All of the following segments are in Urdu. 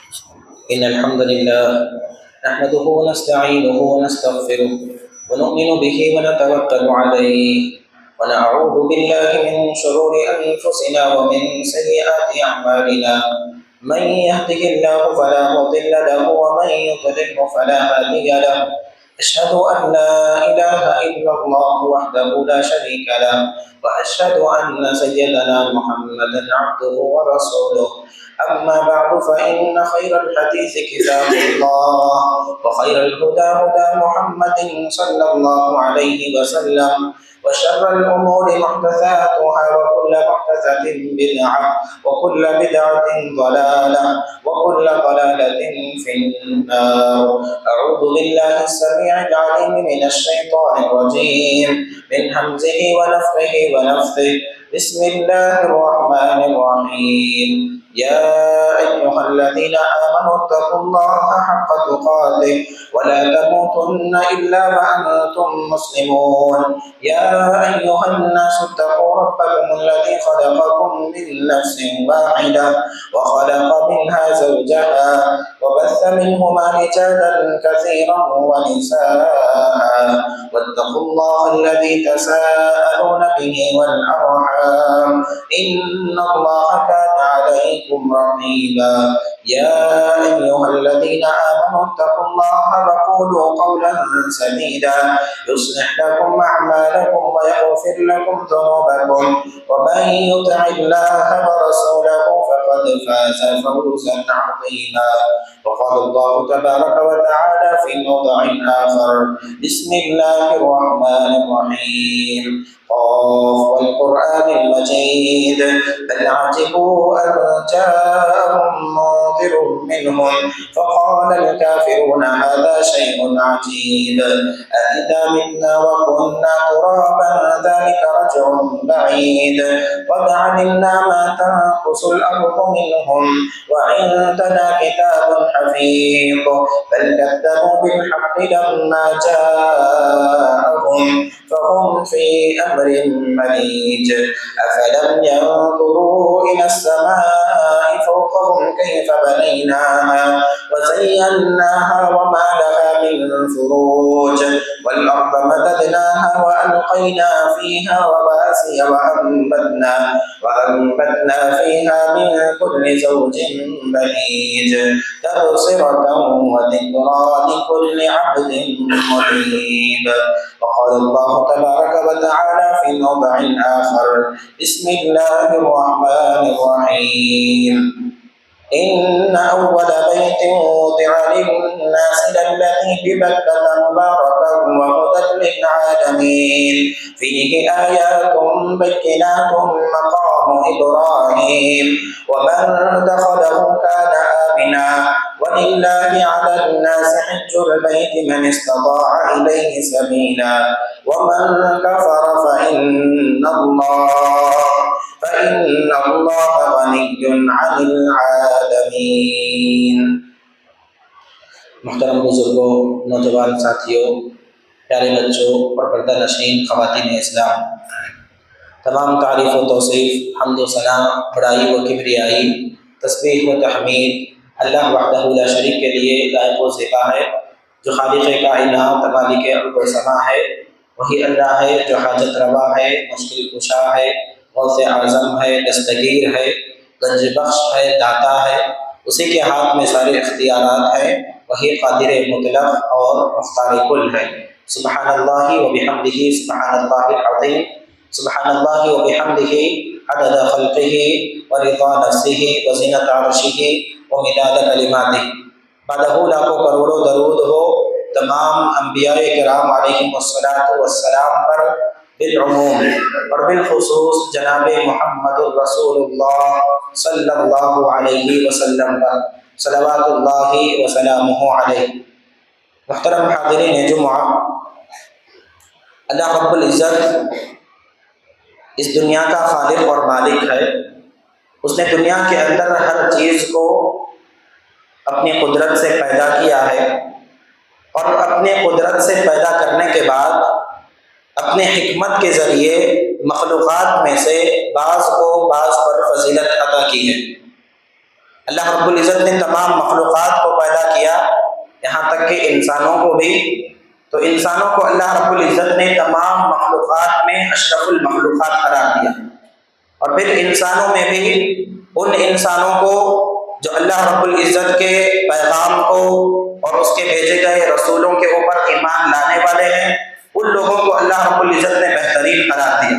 إن الحمد لله نحمده ونستعينه ونستغفره ونؤمن به ونتوكل عليه ونعوذ بالله من شرور أنفسنا ومن سيئات أعمالنا. من يهده الله فلا مضل له ومن يضلل فلا هادي له. أشهد أن لا إله إلا الله وحده لا شريك له وأشهد أن سيدنا محمدا عبده ورسوله. أما بعد فإن خير الحديث كتاب الله وخير الهدى هدى محمد صلى الله عليه وسلم وشر الأمور محدثاتها وكل محدثة بدعة وكل بدعة ضلالة وكل ضلالة في النار. أعوذ بالله السميع العليم من الشيطان الرجيم من همزه ونفخه ونفثه. بسم الله الرحمن الرحيم. يا أيها الذين آمنوا اتقوا الله حق تقاته ولا تموتن إلا وأنتم مسلمون. يا أيها الناس اتقوا ربكم الذي خلقكم من نفس واحدة وخلق منها زوجها وبث منهما رجالا كثيرا ونساء واتقوا الله الذي تساءلون به والأرحام إن الله كان عليكم رقيبا. يا أيها الذين آمنوا اتقوا الله وقولوا قولا سديدا يصلح لكم أعمالكم ويغفر لكم ذنوبكم ومن يطع الله ورسوله فقد فاز فوزا عظيما. وقال الله تبارك وتعالى في موضع آخر: بسم الله الرحمن الرحيم. والقرآن المجيد بل عجبوا أن جاءهم منذر منهم فقال الكافرون هذا شيء عجيب أإذا متنا وكنا ترابا ذلك رجع بعيد قد علمنا ما تنقص الأرض منهم وعندنا كتاب حفيظ بل كذبوا بالحق لما جاءهم فهم في أمر مريج. أفلم ينظروا إلى السماء فوقهم كيف بنيناها وزيناها وما لها من فروج والأرض مددناها وألقينا فيها رواسي وأنبتنا فيها من كل زوج بهيج تبصرة وذكرى لكل عبد منيب. وقال الله تبارك وتعالى في موضع آخر: بسم الله الرحمن الرحيم. إن أول بيت وضع للناس للذي ببكة مباركا وهدى للعالمين فيه آيات بينات مقام إبراهيم ومن دخله كان آمنا ولله على الناس حج البيت من استطاع إليه سبيلا ومن كفر فإن الله غني عن العالمين. محترم بزرگوں، نوجوان ساتھیوں، پیارے بچوں اور پردہ نشین خواتین اسلام، تمام تعریف و توصیف، حمد و ثنا، بڑائی و کبریائی، تسبیح و تحمید اللہ وحدہ لا شریک کے لیے لائق و زیبا ہے، جو خالق کائنات مالک ارض و سما ہے۔ وہی اللہ ہے جو حاجت روا ہے، مشکل کشا ہے، غوث اعظم ہے، دستگیر ہے، گنج بخش ہے، داتا ہے، اسی کے ہاتھ میں سارے اختیارات ہیں۔ وہی قادر مطلق اور مختار کل ہے۔ سبحان اللہ و بحمدہ، سبحان اللہ العظیم، سبحان اللہ و بحمدہ عدد خلقہ و رضا نفسہ و زینت عرشہ و مداد کلماتہ۔ بعدہ لاکھوں کروڑوں درود ہو تمام انبیاء کرام علیہم السلام پر بالعموم اور بالخصوص جناب محمد الرسول اللہ صلی اللہ علیہ وسلم پر صلوات اللہ وسلامہ علیہ۔ محترم حاضرین جمعہ، اللہ رب العزت اس دنیا کا خالق اور مالک ہے۔ اس نے دنیا کے اندر ہر چیز کو اپنی قدرت سے پیدا کیا ہے اور اپنے قدرت سے پیدا کرنے کے بعد اپنے حکمت کے ذریعے مخلوقات میں سے بعض کو بعض پر فضیلت عطا کی ہے۔ اللہ رب العزت نے تمام مخلوقات کو پیدا کیا، یہاں تک کہ انسانوں کو بھی، تو انسانوں کو اللہ رب العزت نے تمام مخلوقات میں اشرف المخلوقات قرار دیا، اور پھر انسانوں میں بھی ان انسانوں کو جو اللہ رب العزت کے پیغام کو اور اس کے بھیجے گئے رسولوں کے اوپر ایمان لانے والے ہیں، ان لوگوں کو اللہ رب العزت نے بہترین قرار دیا،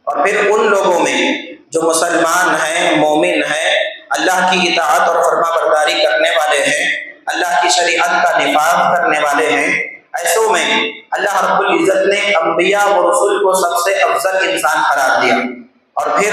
اور پھر ان لوگوں میں جو مسلمان ہیں، مومن ہیں، اللہ کی اطاعت اور فرما برداری کرنے والے ہیں، اللہ کی شریعت کا نفاذ کرنے والے ہیں، ایسوں میں اللہ رب العزت نے انبیاء و رسول کو سب سے افضل انسان قرار دیا، اور پھر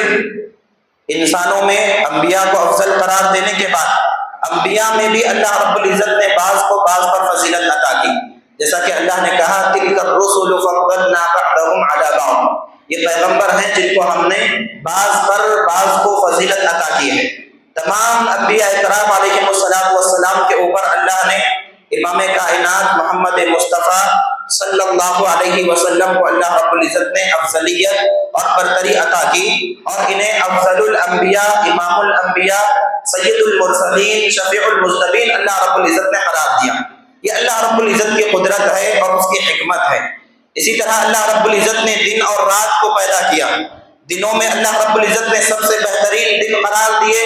انسانوں میں انبیاء کو افضل قرار دینے کے بعد انبیاء میں بھی اللہ رب العزت نے بعض کو بعض پر فضیلت عطا کی، جیسا کہ اللہ نے کہا تلک الرسل فضلنا بعضهم علی بعض، یہ پیغمبر ہیں جن کو ہم نے بعض پر بعض کو فضیلت عطا کی ہے۔ تمام انبیاء کرام علیہم السلام کے اوپر اللہ نے امام کائنات محمد مصطفیٰ صلی اللہ علیہ وسلم کو اللہ رب العزت نے افضلیت اور برتری عطا کی، اور انہیں افضل الانبیاء، امام الانبیاء، سید المرسلین، شفیع المذنبین اللہ رب العزت نے قرار دیا۔ یہ اللہ رب العزت کی قدرت ہے اور اس کی حکمت ہے۔ اسی طرح اللہ رب العزت نے دن اور رات کو پیدا کیا، دنوں میں اللہ رب العزت نے سب سے بہترین دن قرار دیے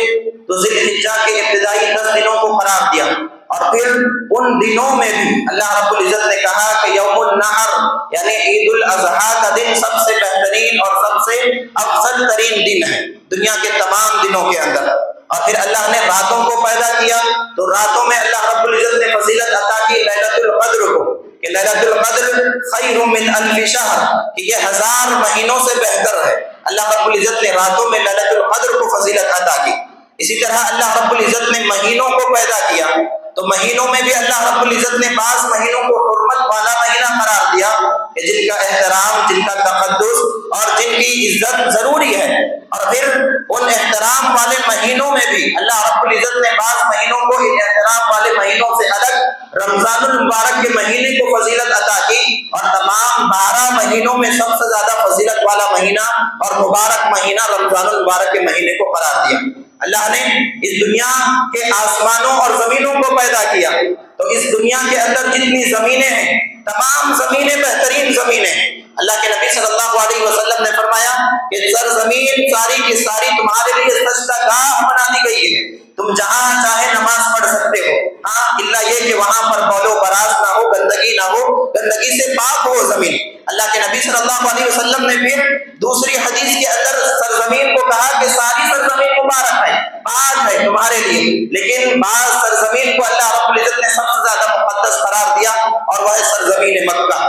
تو ذی الحجہ کے ابتدائی 10 دنوں کو قرار دیا، اور پھر ان دنوں میں بھی اللہ رب العزت نے کہا کہ یوم النحر یعنی عید الاضحیٰ کا دن سب سے بہترین اور سب سے افضل ترین دن ہے دنیا کے تمام دنوں کے اندر۔ اور پھر اللہ نے راتوں کو پیدا کیا تو راتوں میں اللہ رب العزت نے فضیلت عطا کی لیلۃ القدر کو، کہ لیلۃ القدر خیر من الف شہر، کہ یہ 1000 مہینوں سے بہتر ہے۔ اللہ رب العزت نے راتوں میں لیلۃ القدر کو فضیلت عطا کی۔ اسی طرح اللہ رب العزت نے مہینوں کو پیدا کیا تو مہینوں میں بھی اللہ رب العزت نے بعض مہینوں کو حرمت والا مہینہ قرار دیا کہ جن کا احترام، جن کا تقدس اور جن کی عزت ضروری ہے، اور پھر ان احترام والے مہینوں میں بھی اللہ رب العزت نے بعض مہینوں کو ان احترام والے مہینوں سے الگ رمضان المبارک کے مہینے کو فضیلت عطا کی، اور تمام 12 مہینوں میں سب سے زیادہ فضیلت والا مہینہ اور مبارک مہینہ رمضان المبارک کے مہینے کو قرار دیا۔ اللہ نے اس دنیا کے آسمانوں اور زمینوں کو پیدا کیا تو اس دنیا کے اندر جتنی زمینیں ہیں تمام زمینیں بہترین زمینیں ہیں۔ اللہ کے نبی صلی اللہ علیہ وسلم نے فرمایا کہ سرزمین ساری کی ساری تمہارے لیے سجدہ گاہ بنا دی گئی ہے، تم جہاں چاہے نماز پڑھ سکتے ہو، ہاں الا یہ کہ وہاں پر بول و براز نہ ہو، گندگی نہ ہو، گندگی سے پاک ہو زمین۔ اللہ کے نبی صلی اللہ علیہ وسلم نے پھر دوسری حدیث کے اندر سرزمین کو کہا کہ ساری سرزمین مبارک ہے، پاک ہے تمہارے لیے، لیکن بعض سرزمین کو اللہ رب العزت نے سب سے زیادہ مقدس قرار دیا، اور وہ ہے سرزمین مکہ،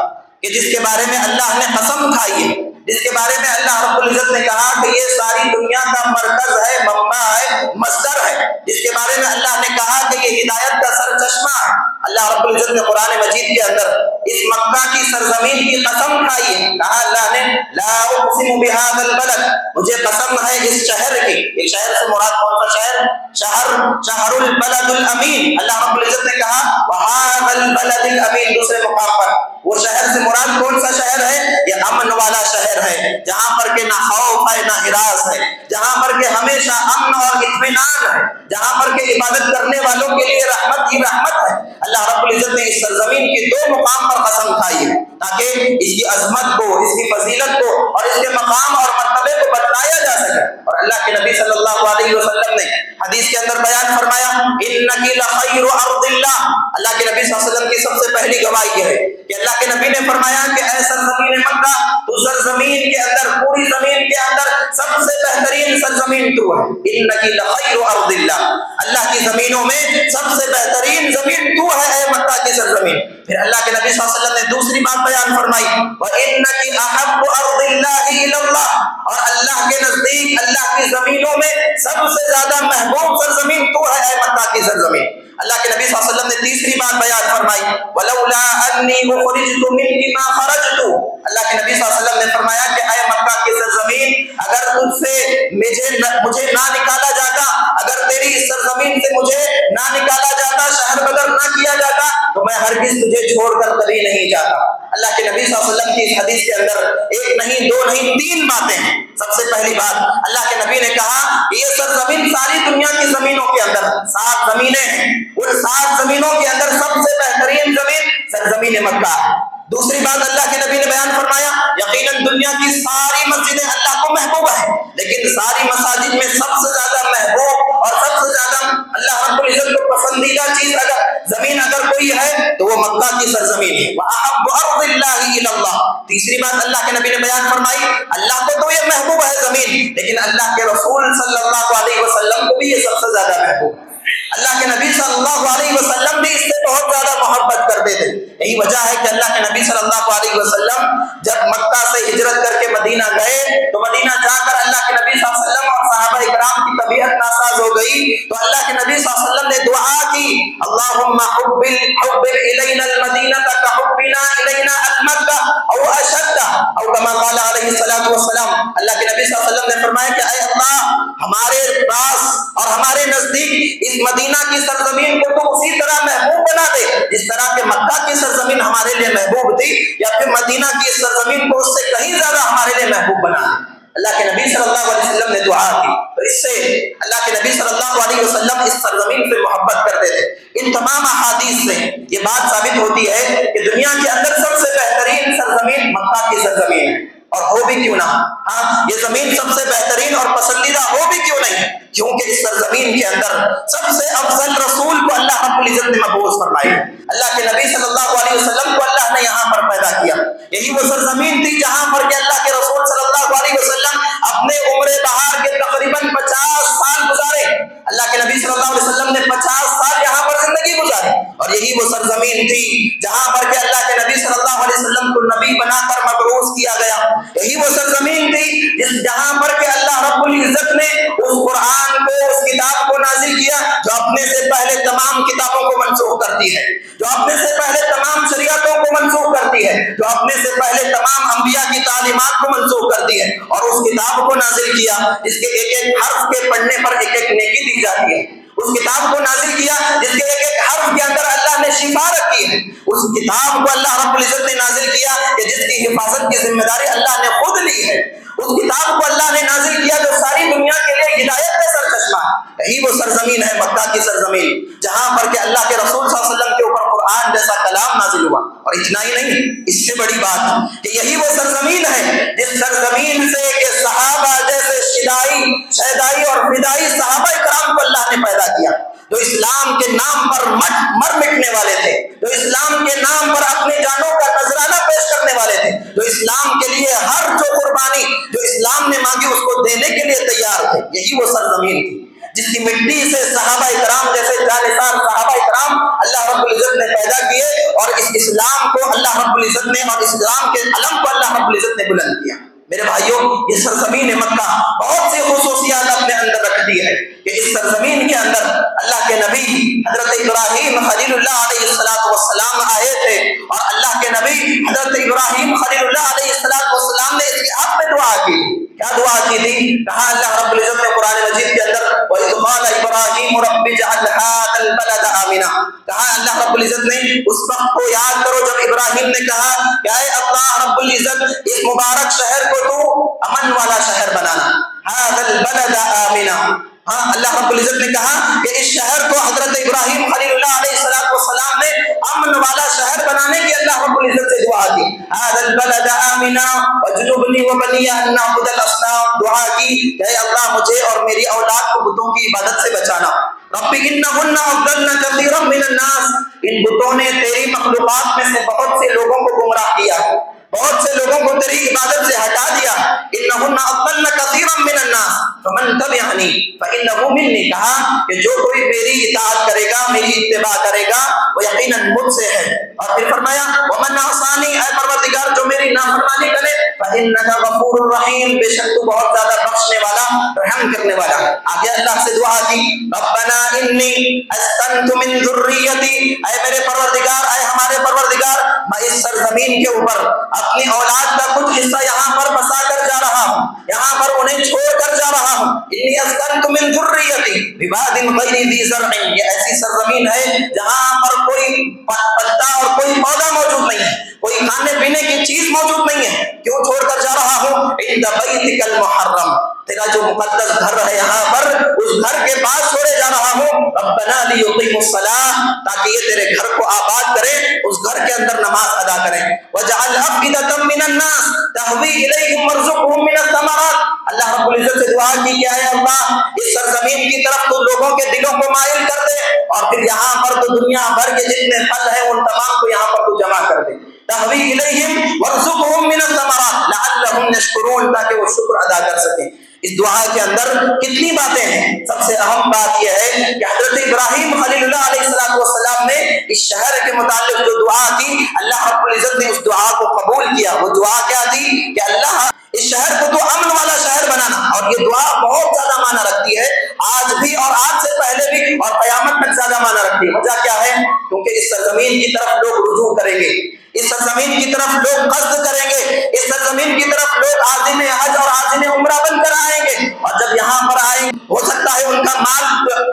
کہ جس کے بارے میں اللہ نے قسم کھائی ہے، جس کے بارے میں اللہ رب العزت نے کہا کہ یہ ساری دنیا کا مرکز ہے، منبع ہے، مصدر ہے، جس کے بارے میں اللہ نے کہا کہ یہ ہدایت کا سر چشمہ ہے۔ اللہ رب العزت نے قرآن مجید کے اندر اس مکہ کی سرزمین کی قسم کھائی ہے، کہا اللہ نے لا اقسم بهذا البلد، مجھے قسم ہے اس شہر کی، ایک شہر سے مراد کون سا شہر؟ شہر البلد الامین۔ اللہ رب العزت نے کہا وهذا البلد الامین، دوسرے مقام پر وہ شہر سے مراد کون سا شہر ہے؟ یہ امن والا شہر ہے، جہاں پر کہ نہ خوف ہے نہ ہراس ہے، جہاں پر کہ ہمیشہ امن اور اطمینان ہے، جہاں پر کہ عبادت کرنے والوں کے لیے رحمت ہی رحمت ہے۔ اللہ رب العزت نے اس سرزمین کی 2 مقام پر قسم کھائی ہے تاکہ اس کی عظمت کو، اس کی فضیلت کو اور اس کے مقام اور مرتبے کو بتلایا جا سکے۔ اور اللہ کے نبی صلی اللہ علیہ وسلم نے حدیث کے اندر بیان فرمایا انک لخیر ارض اللہ، اللہ کے نبی صلی اللہ علیہ وسلم کی سب سے پہلی گواہی یہ ہے کہ اللہ کے نبی نے فرمایا کہ اے سرزمین مکہ، تو سرزمین کے اندر، پوری زمین کے اندر سب سے بہترین سرزمین تو ہے، انک لخیر ارض اللہ، اللہ کی زمینوں میں سب سے بہترین زمین تو ہے اے مکہ کی سرزمین۔ پھر اللہ کے نبی صلی اللہ علیہ وسلم نے دوسری بات بیان فرمائی وَإِنَّكِ أَحَبُّ أَرْضِ اللَّهِ إِلَى اللَّهِ، اور اللہ کے نزدیک اللہ کی زمینوں میں سب سے زیادہ محبوب سرزمین تو ہے اے مکہ کی سرزمین۔ اللہ کے نبی صلی اللہ علیہ وسلم نے تیسری بات بیان فرمائی وَلَوْلَا أَنِّي أُخْرِجْتُ مِنْكِ مَا خَرَجْتُ، اللہ کے نبی صلی اللہ علیہ وسلم نے فرمایا کہ اے مکہ کی سرزمین، اگر تجھ سے مجھے نہ نکالا جاتا، اگر تیری اس سرزمین سے مجھے نہ نکالا جاتا، شہر بدر نہ کیا جاتا، تو میں ہرگز تجھے چھوڑ کر کبھی نہیں جاتا۔ اللہ کے نبی صلی اللہ علیہ وسلم کی اس حدیث کے اندر 1 نہیں 2 نہیں 3 باتیں ہیں۔ سب سے پہلی بات اللہ کے نبی نے کہا کہ یہ سرزمین ساری دنیا کی زمینوں کے اندر زمینیں ہیں، ان 7 زمینوں کے اندر سب سے بہترین زمین سرزمین مکہ ہے۔ دوسری بات اللہ کے نبی نے بیان فرمایا یقیناً دنیا کی ساری مسجدیں اللہ کو محبوب ہیں، لیکن ساری مساجد میں سب سے زیادہ محبوب اور سب سے زیادہ اللہ رب العزت کو پسندیدہ چیز زمین اگر کوئی ہے تو وہ مکہ کی سرزمین ہے۔ وَأَحَبُّ أَرْضِ اللَّهِ إِلَى اللَّهِ۔ تیسری بات اللہ کے نبی نے بیان فرمائی اللہ کو تو یہ محبوب ہے زمین، لیکن اللہ کے رسول صلی اللہ علیہ وسلم کو بھی یہ سب سے زیادہ محبوب ہے۔ اللہ کے نبی صلی اللہ علیہ وسلم بھی اس سے بہت زیادہ محبت کرتے تھے۔ یہی وجہ ہے کہ اللہ کے نبی صلی اللہ علیہ وسلم جب مکہ سے ہجرت کر کے مدینہ گئے تو مدینہ جا کر اللہ کے نبی صلی اللہ علیہ وسلم اور صحابہ اکرام کی طبیعت ناساز ہو گئی تو اللہ کے نبی صلی اللہ علیہ وسلم نے دعا کی اللہم حبب الینا المدینہ کحبنا الینا المکہ او اشد او کما قال علیہ الصلوۃ والسلام۔ اللہ کے نبی صلی اللہ علیہ وسلم نے فرمایا کہ اے اللہ ہمارے پاس اور ہمارے نزدیک اس مدینہ کی سرزمین کو تو اسی طرح محبوب بنا دے جس طرح کہ مکہ کی سرزمین ہمارے لیے محبوب تھی، یا پھر مدینہ کی سرزمین کو اس سے کہیں زیادہ ہمارے لیے محبوب بنا دے۔ اللہ کے نبی صلی اللہ علیہ وسلم نے دعا کی تو اس سے اللہ کے نبی صلی اللہ علیہ وسلم اس سرزمین سے محبت کرتے تھے۔ ان تمام احادیث سے یہ بات ثابت ہوتی ہے کہ دنیا کے اندر سب سے بہترین سرزمین مکہ کی سرزمین ہے، اور ہو بھی کیوں نہ، ہاں یہ زمین سب سے بہترین اور پسندیدہ ہو بھی کیوں نہیں، کیونکہ اس سرزمین کے اندر سب سے افضل رسول کو اللہ رب العزت نے مبعوث فرمائی۔ اللہ کے نبی صلی اللہ علیہ وسلم کو اللہ نے یہاں پر پیدا کیا۔ یہی وہ سرزمین تھی جہاں پر کہ اللہ کے رسول صلی اللہ علیہ وسلم اپنے عمر بہار کے تقریباً 50 سال گزارے۔ اللہ کے نبی صلی اللہ علیہ وسلم نے 50 سال یہاں پر زندگی گزاری، اور یہی وہ سرزمین تھی جہاں پر کہ اللہ کے نبی صلی اللہ علیہ وسلم کو نبی بنا کر مبعوث کیا گیا۔ یہی وہ سرزمین تھی جہاں پر کہ اللہ رب العزت نے اس قرآن کو، اس کتاب کو نازل کیا جو اپنے سے پہلے تمام کتابوں کو منسوخ کرتی ہے، جو اپنے سے پہلے تمام شریعتوں کو منسوخ کرتی ہے، جو اپنے سے پہلے تمام انبیاء کی تعلیمات کو منسوخ کرتی ہے، اور اس کتاب کو نازل کیا جس کے ایک ایک حرف کے پڑھنے پر ایک ایک نیکی دی جاتی ہے، اس کتاب کو نازل کیا جس کے ایک ایک حرف کے اندر اللہ نے شفا رکھی ہے، اس کتاب کو اللہ رب العزت نے نازل کیا کہ جس کی حفاظت کی ذمہ داری اللہ نے خود لی ہے، اس کتاب کو اللہ نے نازل کیا جو ساری دنیا کے لیے ہدایت کا سرچشمہ ہے۔ یہی وہ سرزمین ہے مکہ کی سرزمین جہاں پر کہ اللہ کے رسول صلی اللہ علیہ وسلم کے اوپر قرآن جیسا کلام نازل ہوا، اور اتنا ہی نہیں، اس سے بڑی بات کہ یہی وہ سرزمین ہے جس سرزمین سے کہ صحابہ جیسے شہدائی اور فدائی صحابہ کرام کو اللہ نے پیدا کیا، جو اسلام کے نام پر مر مٹنے والے تھے، جو اسلام کے نام پر اپنی جانوں کا نذرانہ پیش کرنے والے تھے، جو اسلام کے لیے ہر جو قربانی جو اسلام نے مانگی اس کو دینے کے لیے تیار تھے۔ یہی وہ سرزمین تھی جس کی مٹی سے صحابہ کرام جیسے جانثار صحابہ کرام اللہ رب العزت نے پیدا کیے، اور اس اسلام کو اللہ رب العزت نے اور اسلام کے علم کو اللہ رب العزت نے بلند کیا۔ میرے بھائیوں یہ سرزمین مکہ بہت سی خصوصیات اپنے اندر رکھتی ہے کہ اس سرزمین کے اندر اللہ کے نبی حضرت ابراہیم خلیل اللہ علیہ السلام آئے تھے، اور اللہ کے نبی حضرت ابراہیم خلیل اللہ علیہ السلام نے اس کے حق میں دعا کی۔ کیا دعا کی تھی؟ کہا اللہ رب العزت نے قرآن مجید کے اندر وَإِذْ قَالَ إِبْرَاهِيمُ رَبِّ اجْعَلْ هَٰذَا الْبَلَدَ آمِنًا، کہا اللہ رب العزت نے اس وقت کو یاد کرو جب ابراہیم نے کہا کہ اے اللہ رب العزت اس مبارک شہر کو تو امن والا شہر بنانا، هَٰذَا الْبَلَدَ آمِنًا۔ ہاں اللہ رب العزت نے کہا کہ اس شہر کو حضرت ابراہیم خلیل اللہ علیہ السلام نے امن والا شہر بنانے کی اللہ رب العزت سے دعا کی، هذا البلد آمنا واجنبنی وبنی ان نعبد الاصنام، دعا کی کہ اے اللہ مجھے اور میری اولاد کو بتوں کی عبادت سے بچانا۔ رب انہن اضللن کثیرا من الناس، ان بتوں نے تیری مخلوقات میں سے بہت سے لوگوں کو گمراہ کیا، بہت سے لوگوں کو تیری عبادت سے ہٹا دیا۔ انہن اضللن کثیرا من الناس فمن تبعنی فانہ منی، کہا کہ جو کوئی میری اطاعت کرے گا، میری اتباع کرے گا، وہ یقیناً مجھ سے ہے۔ اور پھر فرمایا ومن عصانی، اے پروردگار جو میری نافرمانی کرے، فانک غفور رحیم، بے شک تو بہت زیادہ بخشنے والا رحم کرنے والا۔ آگے اللہ سے دعا کی ربنا انی اسکنت من ذریتی، اے میرے پروردگار، اے ہمارے پروردگار، میں اس سرزمین کے اوپر اپنی اولاد کا کچھ حصہ یہاں پر بسا کر جا رہا ہوں، یہاں پر انہیں چھوڑ کر جا رہا ہوں۔ انی اسکنت من ذریتی بواد غیر ذی زرع، یہ ایسی سرزمین ہے جہاں پر کوئی پتا اور کوئی پودا موجود نہیں ہے، کوئی کھانے پینے کی چیز موجود نہیں ہے، کیوں چھوڑ کر جا رہا ہوں؟ عند بیتک المحرم، تیرا جو مقدس گھر ہے یہاں پر، اس گھر کے پاس چھوڑے جا جا رہا ہوں ربنا لیقیموا الصلاۃ، تاکہ یہ تیرے گھر کو آباد کریں، اس گھر کے اندر نماز ادا کریں، وجعل افئدة من الناس تهوی الیہم وارزقهم من الثمرات، اللہ رب العزت سے دعا کی کہ اے اللہ اس سرزمین کی طرف تو لوگوں کے دلوں کو مائل کر دے، اور پھر یہاں پر تو دنیا بھر کے جتنے پھل ہیں ان تمام کو یہاں پر تو جمع کر دے، تهوی الیہم وارزقهم من الثمرات لعلهم یشکرون، تاکہ وہ شکر ادا کر سکیں۔ اس دعا کے اندر کتنی باتیں ہیں، سب سے اہم بات یہ ہے کہ حضرت ابراہیم خلیل اللہ علیہ السلام نے اس شہر کے متعلق جو دعا کی، اللہ رب العزت نے اس دعا کو قبول کیا۔ وہ دعا کیا تھی کہ اللہ اس شہر کو تو امن والا شہر بنانا، اور یہ دعا بہت زیادہ معنی رکھتی ہے آج بھی اور آج سے پہلے بھی اور قیامت تک زیادہ معنی رکھتی ہے۔ وجہ کیا ہے؟ کیونکہ اس سرزمین کی طرف لوگ رجوع کریں گے، اس سرزمین کی طرف لوگ قصد کریں گے، اس سرزمین کی طرف لوگ عازم حج اور عازم عمرہ بن کر آئیں گے، اور جب یہاں پر آئیں گے ہو سکتا ہے ان کا مال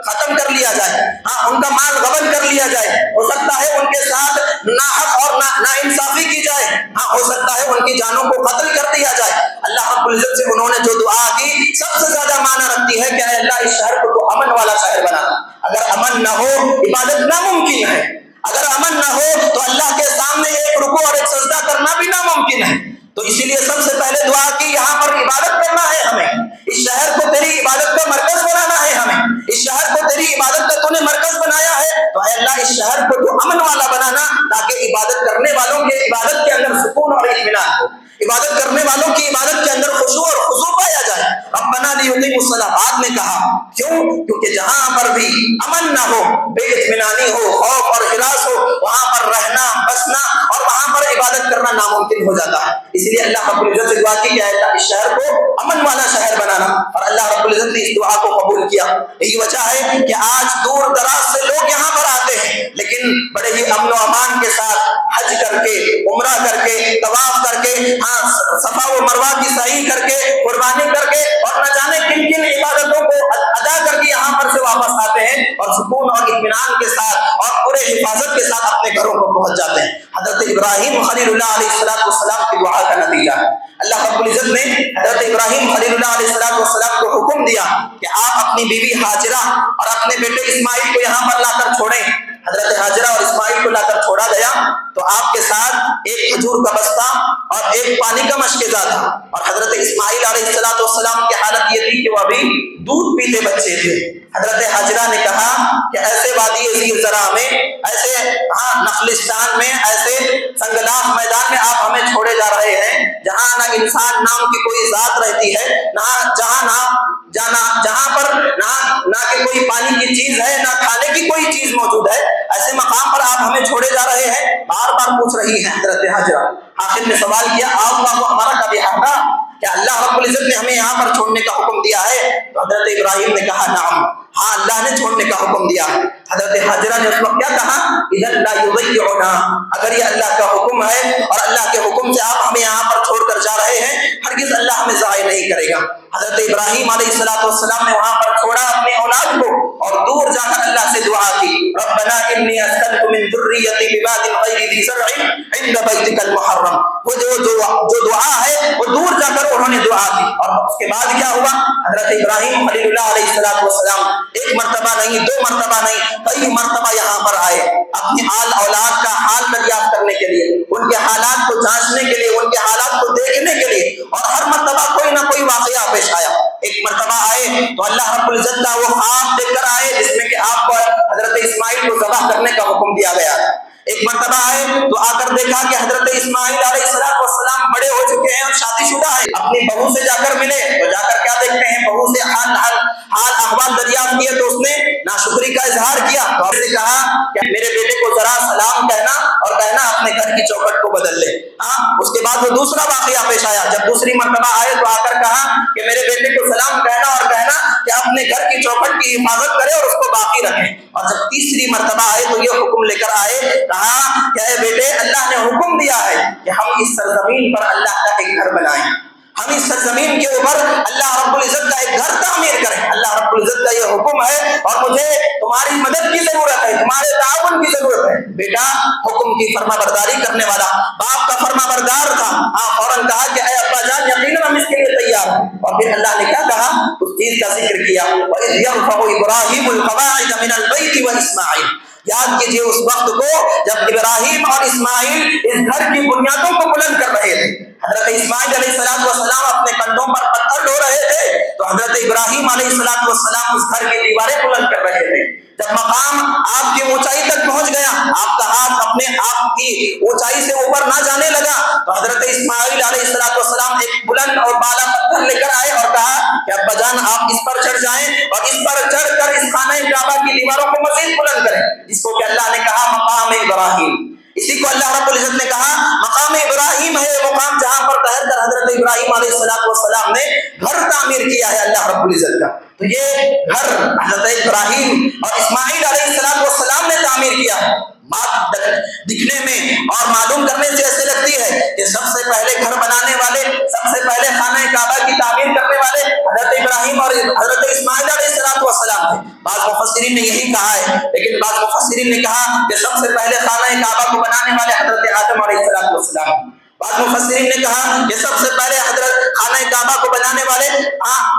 ختم کر لیا جائے، ہاں ان کا مال غبن کر لیا جائے، ہو سکتا ہے ان کے ساتھ ناحق اور ناانصافی کی جائے، ہاں ہو سکتا ہے ان کی جانوں کو قتل کر دیا جائے۔ اللہ رب العزت سے انہوں نے جو دعا کی سب سے زیادہ معنی رکھتی ہے کہ اے اللہ اس شہر کو تو امن والا شہر بنانا۔ اگر امن نہ ہو عبادت ناممکن ہے، اگر امن نہ ہو تو اللہ کے سامنے ایک رکوع اور ایک سجدہ کرنا بھی ناممکن ہے۔ تو اسی لیے سب سے پہلے دعا کی یہاں پر عبادت کرنا ہے ہمیں، اس شہر کو تیری عبادت کا مرکز بنانا ہے ہمیں، اس شہر کو تیری عبادت کا تو نے مرکز بنایا ہے، تو اے اللہ اس شہر کو تو امن والا بنانا، تاکہ عبادت کرنے والوں کے عبادت کے اندر سکون اور اطمینان ہو، عبادت کرنے والوں کی عبادت کے اندر خشوع اور خضوع پایا جائے۔ ربنا لیقیموا الصلاۃ بعد میں کہا، کیوں؟ کیونکہ جہاں پر بھی امن نہ ہو، بے اطمینانی ہو، خوف اور ہراس ہو، وہاں پر رہنا بسنا اور وہاں پر عبادت کرنا ناممکن ہو جاتا ہے۔ اس لیے اللہ رب العزت سے دعا کی کہ اللہ اس شہر کو امن والا شہر بنانا، اور اللہ رب العزت نے اس دعا کو قبول کیا۔ یہی وجہ ہے کہ آج دور دراز سے لوگ یہاں پر آتے ہیں، لیکن بڑے ہی امن و امان کے ساتھ حج کر کے، عمرہ کر کے، طواف کر کے، صفا و مروہ کی سعی کر کے، قربانی کر کے، اور نہ جانے کن کن عبادتوں کو ادا کر کے یہاں پر سے واپس آتے ہیں، اور سکون اور اطمینان کے ساتھ اور پورے حفاظت کے ساتھ اپنے گھروں کو پہنچ جاتے ہیں۔ حضرت ابراہیم خلیل اللہ علیہ السلام کی دعا کا نتیجہ ہے۔ اللہ رب العزت نے حضرت ابراہیم خلیل اللہ علیہ السلام کو حکم دیا کہ آپ اپنی بیوی ہاجرہ اور اپنے بیٹے اسماعیل کو یہاں پر لا کر چھوڑیں۔ حضرت ہاجرہ اور اسماعیل کو لا کر چھوڑا گیا تو آپ کے ساتھ ایک کھجور کا بستہ اور ایک پانی کا مشکزہ تھا، اور حضرت اسماعیل علیہ السلام کی حالت یہ تھی کہ وہ ابھی دودھ پیتے بچے تھے۔ حضرت ہاجرہ نے کہا کہ ایسے وادی زیر زرع میں، ایسے نخلستان میں، ایسے سنگلاخ میدان میں آپ ہمیں چھوڑے جا رہے ہیں جہاں نہ انسان نام کی کوئی ذات رہتی ہے، جہاں پر نہ کہ کوئی پانی کی چیز ہے، نہ کھانے کی کوئی چیز موجود ہے، ایسے مقام پر آپ ہمیں چھوڑے جا رہے ہیں۔ بار بار پوچھ رہی ہیں حضرت ہاجرہ۔ آخر میں سوال کیا، اللہ کو ہمارا کا بحق، کیا اللہ رب العزت نے ہمیں یہاں پر چھوڑنے کا حکم دیا ہے؟ تو حضرت ابراہیم نے کہا نعم، ہاں اللہ نے چھوڑنے کا حکم دیا۔ حضرت ہاجرہ نے اس وقت کیا کہا، اذا لا یضیعنا، اگر یہ اللہ کا حکم ہے اور اللہ کے حکم سے آپ ہمیں یہاں پر چھوڑ کر جا رہے ہیں، ہرگز اللہ ہمیں ضائع نہیں کرے گا۔ حضرت ابراہیم علیہ السلام نے وہاں پر چھوڑا اپنے اولاد کو، اور دور جا کر اللہ سے دعا کی، ربنا انی اسکنت من ذریتی بواد غیر ذی زرع عند بیتک المحرم۔ وہ جو دعا ہے وہ دور جا کر انہوں نے دعا کی، اور اس کے بعد کیا ہوا، حضرت ابراہیم خلیل اللہ علیہ السلام ایک مرتبہ نہیں، دو مرتبہ نہیں، کئی مرتبہ یہاں پر آئے اپنی آل اولاد کا حال دریافت کرنے کے لیے، ان کے حالات کو جانچنے کے لیے، ان کے حالات کو دیکھنے کے لیے، اور ہر مرتبہ کوئی نہ کوئی واقعہ پیش آیا۔ ایک مرتبہ آئے تو اللہ رب العزت کا وہ خواب دیکھ کر آئے جس میں کہ آپ کو حضرت اسماعیل کو ذبح کرنے کا حکم دیا گیا تھا۔ ایک مرتبہ آئے تو آ کر دیکھا کہ حضرت اسماعیل علیہ السلام بڑے ہو چکے ہیں اور شادی شدہ ہیں، اپنی بہو سے جا کر ملے تو جا کر کیا دیکھتے ہیں، بہو سے حال احوال دریافت کیے تو اس نے ناشکری کا اظہار کیا، تو آپ نے کہا کہ میرے بیٹے کو ذرا سلام کہنا اور کہنا اپنے گھر کی چوکھٹ کو بدل لے۔ اس کے بعد وہ دوسرا واقعہ پیش آیا، جب دوسری مرتبہ آئے تو آ کر کہا کہ میرے بیٹے کو سلام کہنا اور کہنا کہ اپنے گھر کی چوکھٹ کی حفاظت کرے اور اس کو باقی رکھے۔ اور جب تیسری مرتبہ آئے تو یہ حکم لے کر آئے، کہا کہ اے بیٹے اللہ نے حکم دیا ہے کہ ہم اس سرزمین پر اللہ کا ایک گھر بنائیں، ہم اس سرزمین کے اوپر اللہ رب العزت کا ایک گھر تعمیر کریں۔ اللہ رب العزت کا یہ حکم ہے اور مجھے تمہاری مدد کی ضرورت ہے، تمہارے تعاون کی ضرورت ہے۔ بیٹا حکم کی فرما برداری کرنے والا باپ کا فرما بردار تھا، فوراً کہا کہ اے ابا جان یقیناً ہم اس کے لیے تیار ہیں۔ اور پھر اللہ نے کیا کہا؟ اس چیز کا ذکر کیا، وَإِذْ يَرْفَعُ إِبْرَاهِيمُ الْقَوَاعِدَ مِنَ الْبَيْتِ وَإِسْمَاعِيلُ، یاد کیجئے اس وقت کو جب ابراہیم اور اسماعیل اس گھر کی بنیادوں کو بلند کر رہے تھے۔ حضرت اسماعیل علیہ السلام اپنے کندھوں پر پتھر ڈھو رہے تھے تو حضرت ابراہیم علیہ السلام اس گھر کی دیواریں بلند کر رہے تھے۔ جب مقام آپ کی اونچائی تک پہنچ گیا، آپ کا ہاتھ اپنے آپ کی اونچائی سے اوپر نہ جانے لگا، تو حضرت اسماعیل علیہ السلام ایک بلند اور بالا پتھر لے کر آئے اور کہا کہ ابا جان آپ اس پر چڑھ جائیں اور اس پر چڑھ کر اس خانہ کعبہ کی دیواروں کو مزید بلند کریں، جس کو کہ اللہ نے کہا مقام ابراہیم۔ اسی کو اللہ رب العزت نے کہا مقام ابراہیم ہے وہ مقام جہاں پر ٹھہر کر حضرت ابراہیم علیہ السلام نے گھر تعمیر کیا ہے اللہ رب العزت کا۔ تو یہ گھر حضرت ابراہیم اور اسماعیل علیہ السلام نے تعمیر کیا ہے۔ بات دکھنے میں اور معلوم کرنے سے ایسے لگتی ہے کہ سب سے پہلے گھر بنانے والے، سب سے پہلے خانہ کعبہ کی تعمیر کرنے والے حضرت ابراہیم اور حضرت اسماعیل علیہ السلام تھے۔ بعض مفسرین نے یہی کہا ہے، لیکن بعض مفسرین نے کہا کہ سب سے پہلے خانہ کعبہ کو بنانے والے حضرت آدم علیہ السلام۔ بعض مفسرین نے کہا کہ سب سے پہلے حضرت خانہ کعبہ کو بنانے والے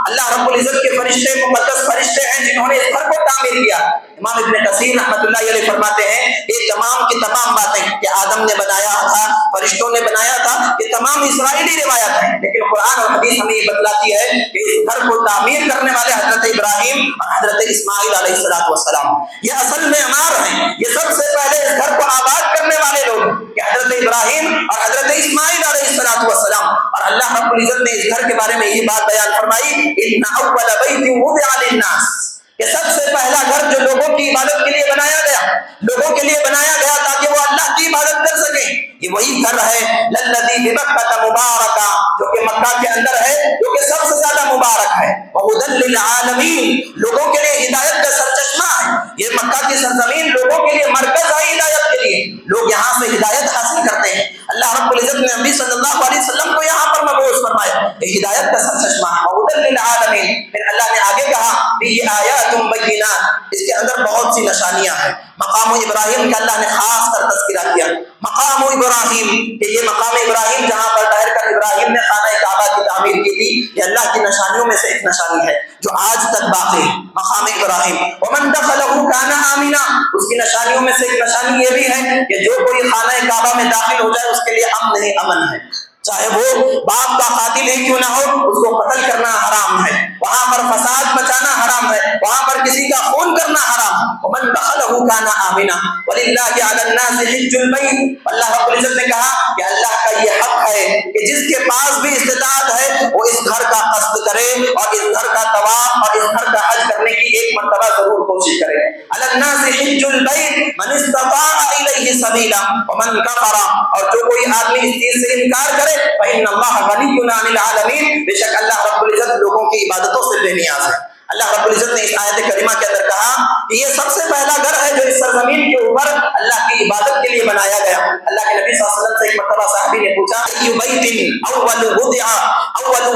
اللہ رب العزت کے فرشتے، مقدس فرشتے ہیں جنہوں نے اس گھر کو تعمیر کیا۔ امام ابن کثیر رحمۃ اللہ علیہ فرماتے ہیں یہ تمام کی تمام باتیں کہ آدم نے بنایا تھا، فرشتوں نے بنایا تھا، یہ تمام اسرائیلی روایات ہیں، لیکن قرآن اور حدیث ہمیں یہ بتلاتی ہے کہ اس گھر کو تعمیر کرنے والے حضرت ابراہیم اور حضرت اسماعیل علیہ السلام یہ اصل میں عمار ہیں۔ یہ سب سے پہلے اس گھر کو آباد کرنے والے لوگ کہ حضرت ابراہیم اور حضرت اسماعیل علیہ السلام۔ اور اللہ رب العزت نے اس گھر کے بارے میں یہی بات بیان فرمائی ان اول بیت وضع للناس، یہ سب سے پہلا گھر جو لوگوں کی عبادت کے لیے بنایا گیا، لوگوں کے لیے بنایا گیا تاکہ وہ اللہ کی عبادت کر سکیں، یہ وہی گھر ہے للذی ببکۃ مبارکہ، جو کہ مکہ کے اندر ہے، جو کہ سب سے زیادہ مبارک ہے، وہدی للعالمین، لوگوں کے لیے ہدایت کا سرچشمہ ہے۔ یہ مکہ کی سرزمین لوگوں کے لیے مرکز ہے ہدایت کے لیے، لوگ یہاں سے ہدایت حاصل کرتے ہیں۔ اللہ رب العزت نے نبی صلی اللہ علیہ وسلم کو یہاں پر مبعوث فرمایا، یہ ہدایت کا سرچشمہ ہے، وہدی للعالمین۔ پھر اللہ نے آگے کہا فیہ آیات بینات، اس کے اندر بہت سی نشانیاں ہیں۔ مقام ابراہیم کا اللہ نے خاص کر تذکرہ کیا، مقام ابراہیم کہ یہ مقام ابراہیم جہاں پر ٹھہر کر ابراہیم نے خانہ کعبہ کی تعمیر کی تھی، یہ اللہ کی نشانیوں میں سے ایک نشانی ہے جو آج تک باقی ہے، مقام ابراہیم۔ ومن دخلہ کان آمنا، اس کی نشانیوں میں سے ایک نشانی یہ بھی ہے کہ جو کوئی خانہ کعبہ میں داخل ہو جائے اس کے لیے امن ہی امن ہے، چاہے وہ باپ کا قاتل ہی کیوں نہ ہو، اس کو قتل کرنا حرام ہے، وہاں پر فساد مچانا حرام ہے، وہاں پر کسی کا خون کرنا حرام ہے۔ ومن دخلہ کان آمنا وللہ علی الناس حج البیت، اللہ رب العزت نے کہا کہ اللہ کا یہ حق ہے کہ جس کے پاس بھی استطاعت ہے وہ اس گھر کا قصد کرے اور اس گھر کا طواف اور اس گھر کا حج کرنے کی ایک مرتبہ ضرور کوشش کرے۔ علی الناس حج البیت من استطاع الیہ سبیلا ومن کفر، اور جو کوئی آدمی اس چیز سے انکار کرے فإن اللہ غنی عن العالمین، بے شک اللہ رب العزت لوگوں کی عبادتوں سے بے نیاز ہے۔ اللہ رب العزت نے اس آیت کریمہ کے اندر کہا کہ یہ سب سے پہلا گھر ہے جو اس سرزمین کے اوپر اللہ کی عبادت کے لیے بنایا گیا۔ اللہ کے نبی صلی اللہ علیہ وسلم سے ایک مرتبہ صحابی نے پوچھا ای بیت اول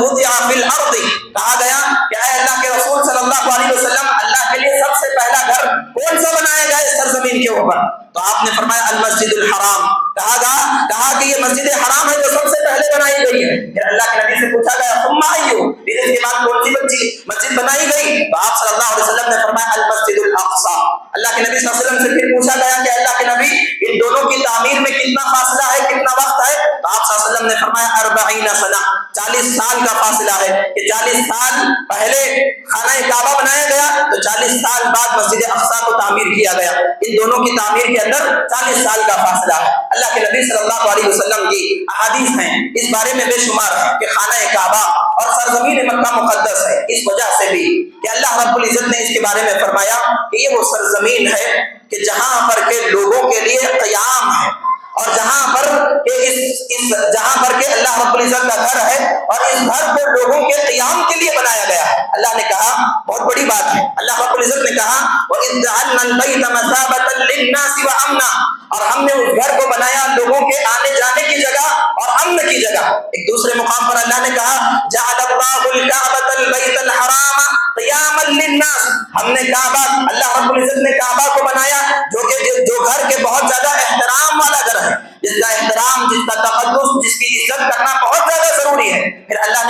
وضع فی الارض، کہا گیا کہ اے اللہ کے رسول صلی اللہ علیہ وسلم اللہ کے لیے سب سے پہلا گھر کون سا بنایا گیا اس سرزمین کے اوپر؟ تو آپ نے فرمایا المسجد الحرام، کہا کہ یہ مسجد حرام ہے جو سب سے پہلے بنائی گئی ہے۔ پھر اللہ کے نبی سے پوچھا گیا ثم ایو، پھر اس کے بعد کون سی مسجد بنائی گئی؟ تو آپ صلی اللہ علیہ وسلم نے فرمایا المسجد الاقصی۔ اللہ کے نبی صلی اللہ علیہ وسلم سے پھر پوچھا گیا کہ اللہ کے نبی ان دونوں کی تعمیر میں کتنا فاصلہ ہے، کتنا وقت ہے؟ تو آپ صلی اللہ علیہ وسلم نے فرمایا 40 سنہ، 40 سال کا فاصلہ ہے کہ 40 سال پہلے خانہ کعبہ بنایا گیا تو 40 سال بعد مسجد اقصی کو تعمیر کیا گیا، ان دونوں کی تعمیر کے اندر 40 سال کا فاصلہ ہے۔ اللہ کے نبی صلی اللہ علیہ وسلم کی احادیث ہیں اس بارے میں بے شمار ہے کہ خانہ کعبہ اور سرزمین مکہ مقدس ہے، اس وجہ سے بھی کہ اللہ رب العزت نے اس کے بارے میں فرمایا کہ یہ وہ سرزمین ہے کہ جہاں پر کے لوگوں کے لیے قیام ہے، اور جہاں پر کہ اللہ رب العزت کا گھر ہے اور اس گھر کو لوگوں کے قیام کے لیے بنایا گیا ہے۔ اللہ نے کہا بہت بڑی بات ہے، اللہ رب العزت نے کہا وَإِذْ جَعَلْنَا الْبَيْتَ مَثَابَةً لِلنَّاسِ وَأَمْنًا، اور ہم نے اس گھر کو بنایا لوگوں کے آنے جانے کی جگہ اور امن کی جگہ۔ ایک دوسرے مقام پر اللہ نے کہا جعل اللہ الکعبۃ البیت الحرام قیاما للناس، ہم نے کعبہ، اللہ رب العزت نے کعبہ کو بنایا جو گھر کے بہت زیادہ احترام والا گھر ہے، جس کا احترام، جس کا تقدس، جس کی عزت کرنا بہت زیادہ ضروری ہے۔ پھر اللہ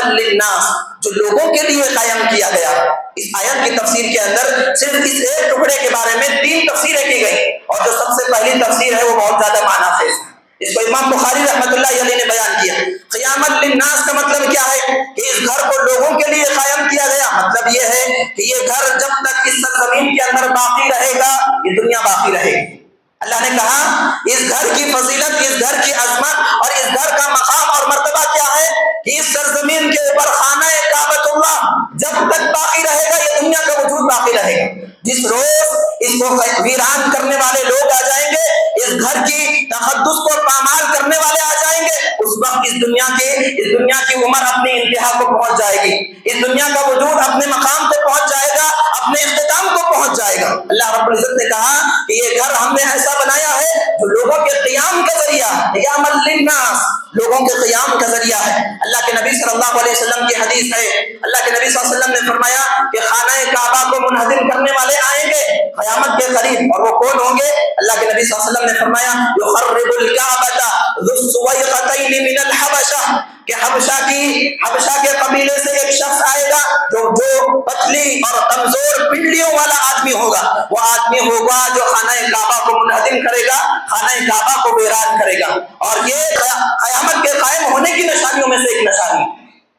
للناس، جو لوگوں کے لیے قائم کیا گیا۔ اس آیت کی تفسیر کے اندر صرف اس ایک ٹکڑے کے بارے میں 3 تفسیریں کی گئی، اور جو سب سے پہلی تفسیر ہے وہ بہت زیادہ معنی خیز ہے۔ اس کو امام بخاری رحمۃ اللہ علیہ نے بیان کیا۔ قیامت للناس کا مطلب کیا ہے کہ اس گھر کو لوگوں کے لیے قائم کیا گیا، مطلب یہ ہے کہ یہ گھر جب تک اس سرزمین کے اندر باقی رہے گا یہ دنیا باقی رہے گی۔ اللہ نے کہا اس گھر کی فضیلت، اس گھر کی عظمت اور اس گھر کا مقام اور مرتبہ کیا ہے کہ اس سرزمین کے اوپر خانہ کعبۃ اللہ جب تک باقی رہے گا یہ دنیا کا وجود باقی رہے گا۔ جس روز اس کو ویران کرنے والے لوگ آ جائیں گے، اس گھر کی تقدس کو پامال کرنے والے آ جائیں گے، اس وقت اس دنیا کی عمر اپنی انتہا کو پہنچ جائے گی، اس دنیا کا وجود اپنے مقام کو پہنچ جائے گا، اپنے اختتام کو پہنچ جائے گا۔ اللہ رب العزت نے کہا کہ یہ گھر ہم نے ایسا بنایا ہے جو لوگوں کے قیام کا ذریعہ، قیامت للناس، لوگوں کے قیام کا ذریعہ ہے۔ اللہ کے نبی صلی اللہ علیہ وسلم کی حدیث ہے، اللہ کے نبی صلی اللہ علیہ وسلم نے فرمایا کہ خانہ کعبہ کو منہدم کرنے والے آئیں گے قیامت کے قریب، اور وہ کون ہوں گے؟ اللہ کے نبی صلی اللہ علیہ وسلم نے فرمایا یخرب الکعبۃ ذو السویقتین من الحبشہ، کہ حبشہ کے قبیلے سے ایک شخص آئے گا جو پتلی اور کمزور پنڈلیوں والا آدمی ہوگا، وہ آدمی ہوگا جو خانہ کعبہ کو منہدم کرے گا، خانہ کعبہ کو ویران کرے گا، اور یہ قیامت کے قائم ہونے کی نشانیوں میں سے ایک نشانی۔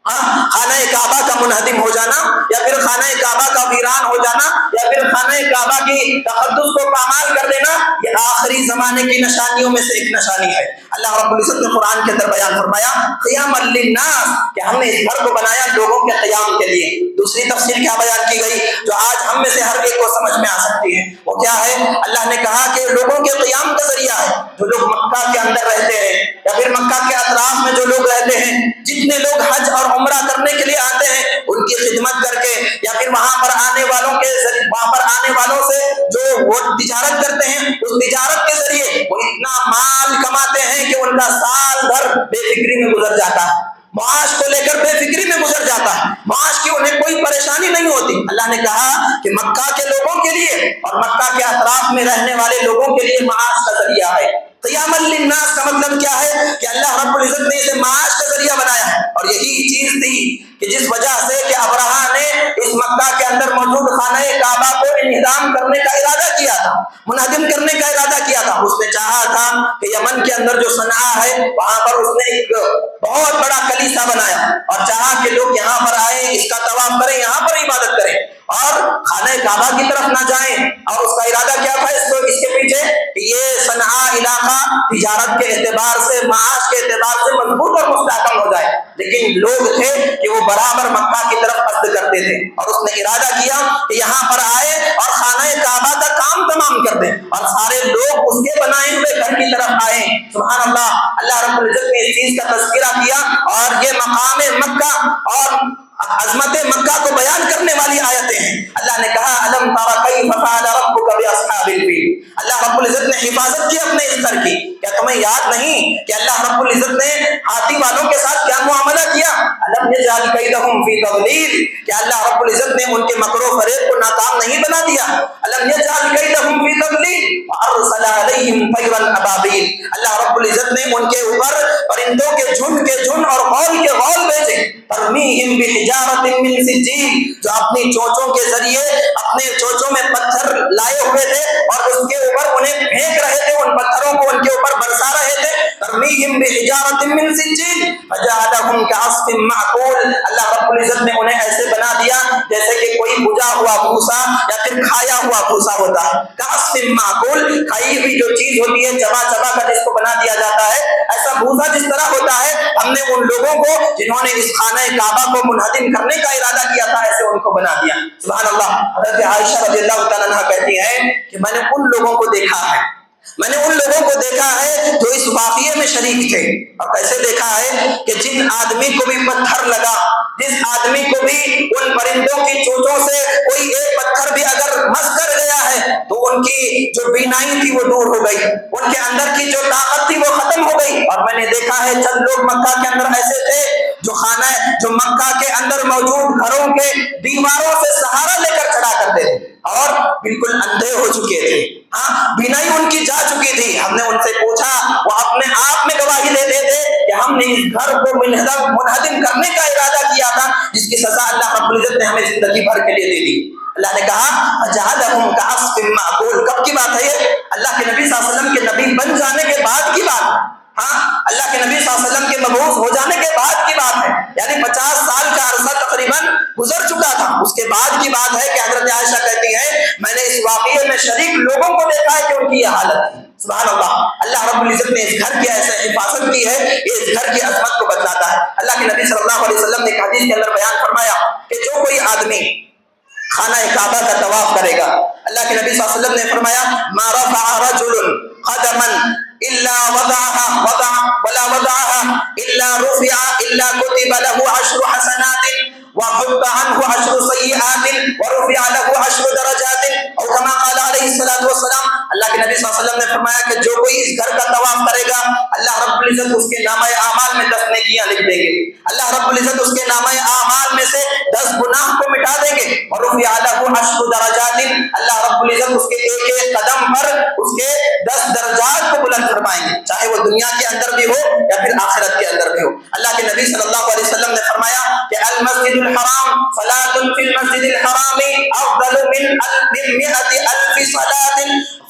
خانہ کعبہ کا منہدم ہو جانا، یا پھر خانہ کعبہ کا ویران ہو جانا، یا پھر خانہ کعبہ کی تقدس کو پامال کر دینا، یہ آخری زمانے کی نشانیوں میں سے ایک نشانی ہے۔ اللہ رب العزت نے قرآن کے اندر بیان فرمایا قیام للناس، کہ ہم نے اس گھر کو بنایا لوگوں کے قیام کے لیے۔ دوسری تفسیر کیا بیان کی گئی جو آج ہم میں سے ہر ایک کو سمجھ میں آ سکتی ہے، وہ کیا ہے؟ اللہ نے کہا کہ لوگوں کے قیام کا ذریعہ ہے، جو لوگ مکہ کے اندر رہتے ہیں یا پھر مکہ کے اطراف میں جو لوگ رہتے ہیں، جتنے لوگ حج اور عمرہ کرنے کے لیے آتے ہیں ان کی خدمت کر کے، یا پھر وہاں پر آنے والوں سے جو وہ تجارت کرتے ہیں، اس تجارت کے ذریعے وہ اتنا مال کماتے ہیں کہ ان کا سال بھر بے فکری میں گزر جاتا ہے، معاش کو لے کر بے فکری میں گزر جاتا ہے، معاش کی انہیں کوئی پریشانی نہیں ہوتی۔ اللہ نے کہا کہ مکہ کے لوگوں کے لیے اور مکہ کے اطراف میں رہنے والے لوگوں کے لیے معاش کا ذریعہ ہے۔ قیام للناس کا مطلب کیا ہے کہ اللہ رب العزت نے اسے معاش کا ذریعہ بنایا ہے، اور یہی چیز تھی کہ جس وجہ سے کہ ابرہہ نے اس مکہ کے اندر موجود خانہ کعبہ کو انہدام کرنے کا ارادہ کیا تھا، منہدم کرنے کا ارادہ کیا تھا۔ اس نے چاہا تھا کہ یمن کے اندر جو صنعاء ہے وہاں پر اس نے ایک بہت بڑا کلیسا بنایا، اور چاہا کہ لوگ یہاں پر آئیں، اس کا طواف کریں، یہاں پر عبادت کریں اور خانہ کعبہ کی طرف نہ جائیں۔ اور اس کا ارادہ کیا تھا اس کے پیچھے کہ یہ صنعاء علاقہ تجارت کے اعتبار سے، معاش کے اعتبار سے مضبوط اور مستحکم ہو جائے، لیکن لوگ تھے کہ وہ برابر مکہ کی طرف قصد کرتے تھے، اور اس نے ارادہ کیا کہ یہاں پر آئے اور خانہ کعبہ کا کام تمام کر دیں، اور سارے لوگ اس کے بنائے ہوئے گھر کی طرف آئیں۔ سبحان اللہ، اللہ رب العزت نے اس چیز کا تذکرہ کیا، اور یہ مقام مکہ اور عظمت مکہ کو بیان کرنے والی آیتیں ہیں۔ اللہ نے کہا الم تر کیف فعل ربک باصحاب الفیل، اللہ رب العزت نے حفاظت کی اپنے اس گھر کی، کیا تمہیں یاد نہیں کہ اللہ رب العزت نے ہاتھی والوں کے ساتھ کیا معاملہ کیا؟ الم یجعل کیدہم فی تضلیل، کیا اللہ رب العزت نے ان کے مکر و فریب کو ناکام نہیں بنا دیا؟ الم یجعل کیدہم فی تضلیل وارسل علیہم طیرا ابابیل، اللہ رب العزت نے ان کے اوپر پرندوں کے جھنڈ اور غول کے غول بھیجے، ترمیہم بحجارۃ من سجیل، جو اپنی چونچوں کے ذریعے اپنے چونچوں میں پتھر لائے ہوئے تھے اور اس کے اوپر انہیں پھینک رہے تھے، ان پتھروں کو ان کے اوپر برسا رہے تھے، ترمیہم بحجارۃ من سجیل فجعلہم کعصف معقول، اللہ رب العزت نے انہیں ایسے بنا دیا جیسے کہ کوئی بجھا ہوا بھوسا یا پھر کھایا ہوا بھوسا ہوتا ہے، کعصف معقول، کھائی ہوئی جو چیز ہوتی ہے چبا چبا کر جس کو بنا دیا جاتا ہے، ایسا بھوسا جس طرح ہوتا ہے، ہم نے ان لوگوں کو جنہوں نے اس خانہ کعبہ کو منہدم کرنے کا ارادہ کیا تھا ایسے ان کو بنا دیا۔ سبحان اللہ، حضرت عائشہ رضی اللہ تعالیٰ عنہا کہتی ہیں کہ میں نے ان لوگوں کو دیکھا ہے جو اس واقعے میں شریک تھے، اور کیسے دیکھا ہے کہ جن آدمی کو بھی پتھر لگا، جس آدمی کو بھی ان پرندوں کی چونچوں سے کوئی ایک پتھر بھی اگر مس کر گیا ہے تو ان کی جو بینائی تھی وہ دور ہو گئی، ان کے اندر کی جو طاقت تھی وہ ختم ہو گئی۔ اور میں نے دیکھا ہے چند لوگ مکہ کے اندر ایسے تھے جو مکہ کے اندر موجود گھروں کے دیواروں سے سہارا لے کر چڑھا کرتے تھے، اور بالکل اندھے ہو چکے تھے، بینائی ان کی جا چکی تھی. ہم نے ان سے پوچھا، وہ اپنے آپ میں گواہی دیتے تھے کہ ہم نے اس گھر کو منہدم کرنے کا ارادہ کیا تھا، جس کی سزا اللہ رب العزت نے ہمیں زندگی بھر کے لیے دے دی. اللہ نے کہا فَجَعَلَهُمْ كَعَصْفٍ مَّأْكُولٍ. کب کی بات ہے یہ؟ اللہ کے نبی صلی اللہ علیہ وسلم کے نبی بن جانے کے بعد کی بات. اللہ کے نبی صلی اللہ علیہ وسلم کے مبعوث ہو جانے کے بعد کی بات ہے، یعنی 50 سال کا عرصہ تقریباً گزر چکا تھا. اس کے بعد کی بات ہے کہ حضرت عائشہ کہتی ہے میں نے اس واقعے میں شریک لوگوں کو دیکھا ہے کہ ان کی یہ حالت تھی. سبحان اللہ. اللہ رب العزت نے اس گھر کی ایسے حفاظت کی ہے، یہ اس گھر کی عظمت کو بتلاتا ہے. اللہ کے نبی صلی اللہ علیہ وسلم نے ایک حدیث کے اندر بیان فرمایا کہ جو کوئی آدمی خانہ کعبہ کا طواف کرے گا، اللہ کے نبی صلی اللہ علیہ وسلم نے فرمایا ما رفع رجل قدما الا وضعها ولا وضعها الا رفع الا كتب له 10 حسنات وحط عنه 10 سيئات ورفع له 10 درجات او كما قال عليه الصلاه والسلام. اللہ کے نبی صلی اللہ علیہ وسلم نے فرمایا کہ جو کوئی اس گھر کا طواف کرے گا، اللہ رب العزت اس کے نامہ اعمال میں 10 نیکیاں لکھ دیں گے. اللہ رب العزت اس کے نامہ اعمال میں سے 10 گناہ کو مٹا دیں گے. اور رفع له 10 درجات، اللہ رب العزت اس کے ایک ایک قدم پر اس کے 10 درجات کو بلند فرمائیں گے، چاہے وہ دنیا کے اندر بھی ہو یا پھر آخرت کے اندر بھی ہو. اللہ کے نبی صلی اللہ علیہ وسلم نے فرمایا کہ المسجد الحرام صلاۃ فی المسجد الحرام افضل من 100,000 صلاۃ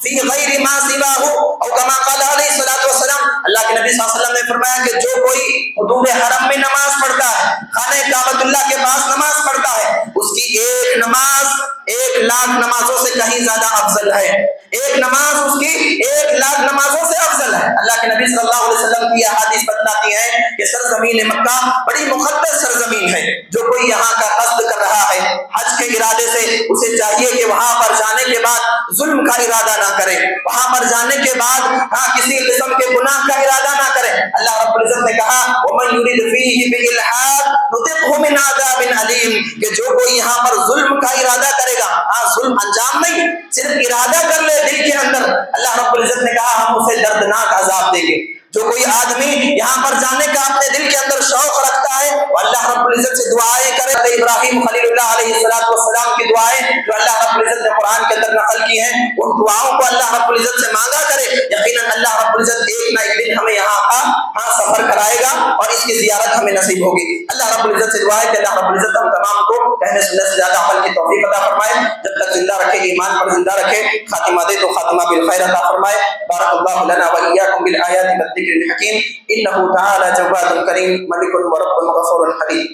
فی غیر ما سواہ او کما قال علیہ الصلوۃ والسلام. اللہ کے نبی صلی اللہ علیہ وسلم نے فرمایا کہ جو کوئی حدود حرم میں نماز پڑھتا ہے، خانہ کعبۃ اللہ کے پاس نماز پڑھتا ہے، اس کی ایک نماز 1,00,000 نمازوں سے کہیں زیادہ افضل ہے. ایک نماز اس کی 1,00,000 نمازوں سے افضل ہے. اللہ کے نبی صلی اللہ علیہ وسلم کی احادیث بتلاتی ہیں کہ سرزمین مکہ بڑی مقدس سرزمین ہے. جو کوئی یہاں کا قصد کر رہا ہے حج کے ارادے سے، اسے چاہیے کہ وہاں پر جانے کے بعد ظلم کا ارادہ نہ کرے، وہاں پر جانے کے بعد کسی قسم کے گناہ کا ارادہ نہ کرے. اللہ رب العزت نے کہا وَمَن يُرِدْ فِيهِ بِإِلْحَادٍ نُذِقْهُ مِنْ عَذَابٍ أَلِيمٍ، کہ جو کوئی یہاں پر ظلم کا ارادہ کرے گا، ظلم انجام نہیں، صرف ارادہ کر لے دل کے اندر، اللہ رب العزت نے کہا ہم اسے دردناک عذاب دیں گے. جو کوئی آدمی یہاں پر جانے کا اپنے دل کے اندر شوق رکھتا ہے، وہ اللہ رب العزت سے دعائیں کرے. ابراہیم خلیل اللہ علیہ السلام کی دعائیں جو اللہ رب العزت نے قرآن کے اندر نقل کی ہیں، ان دعاؤں کو اللہ رب العزت سے مانگا کرے. یقیناً اللہ رب العزت ایک نہ ایک دن ہمیں یہاں کا سفر کرائے گا اور اس کی زیارت ہمیں نصیب ہوگی. اللہ رب العزت سے دعا ہے کہ اللہ رب العزت ہم تمام کو کہنے سننے سے زیادہ عمل کی توفیق عطا فرمائے. جب تک زندہ رکھے، ایمان پر زندہ رکھے، خاتمہ دے تو خاتمہ بالخیر عطا فرمائے. بارک اللہ لنا وإياكم بالآيات والذكر الحكيم إنه تعالى جواد كريم ملك ورب غفور حليم.